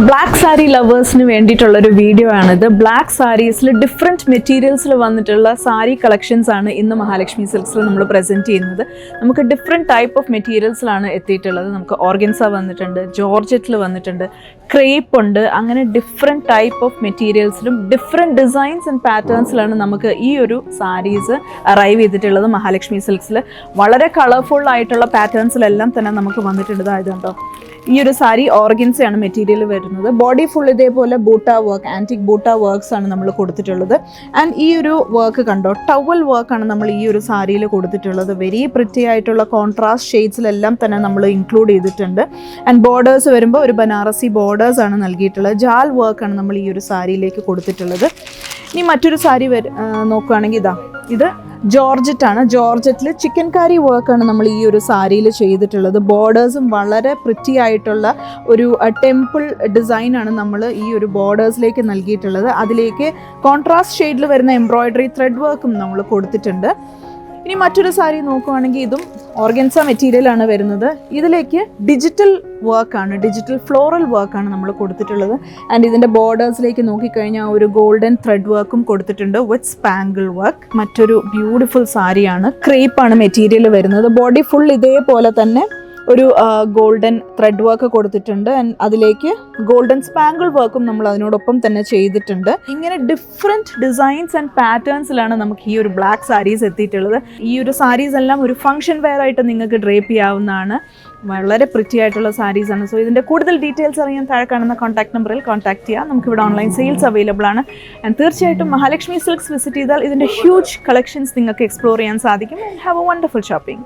Black sari ലവേഴ്സിന് വേണ്ടിയിട്ടുള്ളൊരു video ആണിത്. Black സാരീസിൽ different മെറ്റീരിയൽസിൽ വന്നിട്ടുള്ള sari collections ആണ് ഇന്ന് മഹാലക്ഷ്മി സിൽക്സിൽ നമ്മൾ പ്രസൻറ്റ് ചെയ്യുന്നത്. നമുക്ക് ഡിഫറെൻറ്റ് ടൈപ്പ് ഓഫ് മെറ്റീരിയൽസിലാണ് എത്തിയിട്ടുള്ളത്. നമുക്ക് ഓർഗൻസ വന്നിട്ടുണ്ട്, ജോർജറ്റിൽ വന്നിട്ടുണ്ട്, ക്രേപ്പ് ഉണ്ട്. അങ്ങനെ ഡിഫറെൻറ്റ് ടൈപ്പ് ഓഫ് മെറ്റീരിയൽസിലും ഡിഫറെൻറ്റ് ഡിസൈൻസ് ആൻഡ് പാറ്റേൺസിലാണ് നമുക്ക് ഈ ഒരു സാരീസ് അറൈവ് ചെയ്തിട്ടുള്ളത് മഹാലക്ഷ്മി സിൽക്സിൽ. വളരെ കളർഫുൾ ആയിട്ടുള്ള പാറ്റേൺസിലെല്ലാം തന്നെ നമുക്ക് വന്നിട്ടുണ്ട്. ഇതുണ്ടോ, ഈ ഒരു സാരി ഓർഗൻസയാണ് മെറ്റീരിയൽ വരുന്നത്. ബോഡി ഫുൾ ഇതേപോലെ ബൂട്ട വർക്ക്, ആൻറ്റിക് ബൂട്ട വർക്ക്സ് ആണ് നമ്മൾ കൊടുത്തിട്ടുള്ളത്. ആൻഡ് ഈ ഒരു വർക്ക് കണ്ടോ, ടവൽ വർക്കാണ് നമ്മൾ ഈ ഒരു സാരിയിൽ കൊടുത്തിട്ടുള്ളത്. വെരി പ്രിറ്റി ആയിട്ടുള്ള കോൺട്രാസ്റ്റ് ഷെയ്ഡ്സിലെല്ലാം തന്നെ നമ്മൾ ഇൻക്ലൂഡ് ചെയ്തിട്ടുണ്ട്. ആൻഡ് ബോർഡേഴ്സ് വരുമ്പോൾ ഒരു ബനാറസി ബോർഡേഴ്സ് ആണ് നൽകിയിട്ടുള്ളത്. ജാൽ വർക്കാണ് നമ്മൾ ഈ ഒരു സാരിയിലേക്ക് കൊടുത്തിട്ടുള്ളത്. ഇനി മറ്റൊരു സാരി നോക്കുകയാണെങ്കിൽ ഇത് ജോർജറ്റ് ആണ്. ജോർജറ്റിൽ ചിക്കൻ കാരി വർക്കാണ് നമ്മൾ ഈ ഒരു സാരിയിൽ ചെയ്തിട്ടുള്ളത്. ബോർഡേഴ്സും വളരെ പ്രിറ്റി ആയിട്ടുള്ള ഒരു ടെമ്പിൾ ഡിസൈനാണ് നമ്മൾ ഈ ഒരു ബോർഡേഴ്സിലേക്ക് നൽകിയിട്ടുള്ളത്. അതിലേക്ക് കോൺട്രാസ്റ്റ് ഷെയ്ഡിൽ വരുന്ന എംബ്രോയിഡറി ത്രെഡ് വർക്കും നമ്മൾ കൊടുത്തിട്ടുണ്ട്. ഇനി മറ്റൊരു സാരി നോക്കുകയാണെങ്കിൽ ഇതും ഓർഗൻസ മെറ്റീരിയലാണ് വരുന്നത്. ഇതിലേക്ക് ഡിജിറ്റൽ വർക്കാണ്, ഡിജിറ്റൽ ഫ്ലോറൽ വർക്കാണ് നമ്മൾ കൊടുത്തിട്ടുള്ളത്. ആൻഡ് ഇതിൻ്റെ ബോർഡേഴ്സിലേക്ക് നോക്കിക്കഴിഞ്ഞാൽ ഒരു ഗോൾഡൻ ത്രെഡ് വർക്കും കൊടുത്തിട്ടുണ്ട് വിത്ത് സ്പാങ്കിൾ വർക്ക്. മറ്റൊരു ബ്യൂട്ടിഫുൾ സാരിയാണ്. ക്രേപ്പാണ് മെറ്റീരിയൽ വരുന്നത്. ബോഡി ഫുൾ ഇതേപോലെ തന്നെ ഒരു ഗോൾഡൻ ത്രെഡ് വർക്ക് കൊടുത്തിട്ടുണ്ട്. ആൻഡ് അതിലേക്ക് ഗോൾഡൻ സ്പാങ്കിൾ വർക്കും നമ്മൾ അതിനോടൊപ്പം തന്നെ ചെയ്തിട്ടുണ്ട്. ഇങ്ങനെ ഡിഫറെൻറ്റ് ഡിസൈൻസ് ആൻഡ് പാറ്റേൺസിലാണ് നമുക്ക് ഈ ഒരു ബ്ലാക്ക് സാരീസ് എത്തിയിട്ടുള്ളത്. ഈ ഒരു സാരീസ് എല്ലാം ഒരു ഫംഗ്ഷൻ വെയർ ആയിട്ട് നിങ്ങൾക്ക് ഡ്രേപ്പ് ചെയ്യാവുന്നതാണ്. വളരെ പ്രിറ്റി ആയിട്ടുള്ള സാരീസാണ്. സോ ഇതിൻ്റെ കൂടുതൽ ഡീറ്റെയിൽസ് അറിയാൻ താഴെ കാണുന്ന കോൺടാക്ട് നമ്പറിൽ കോൺടാക്ട് ചെയ്യാം. നമുക്കിവിടെ ഓൺലൈൻ സെയിൽസ് അവൈലബിൾ ആണ്. ആൻഡ് തീർച്ചയായിട്ടും മഹാലക്ഷ്മി സിൽക്സ് വിസിറ്റ് ചെയ്താൽ ഇതിൻ്റെ ഹ്യൂജ് കളക്ഷൻസ് നിങ്ങൾക്ക് എക്സ്പ്ലോർ ചെയ്യാൻ സാധിക്കും. Have A wonderful shopping.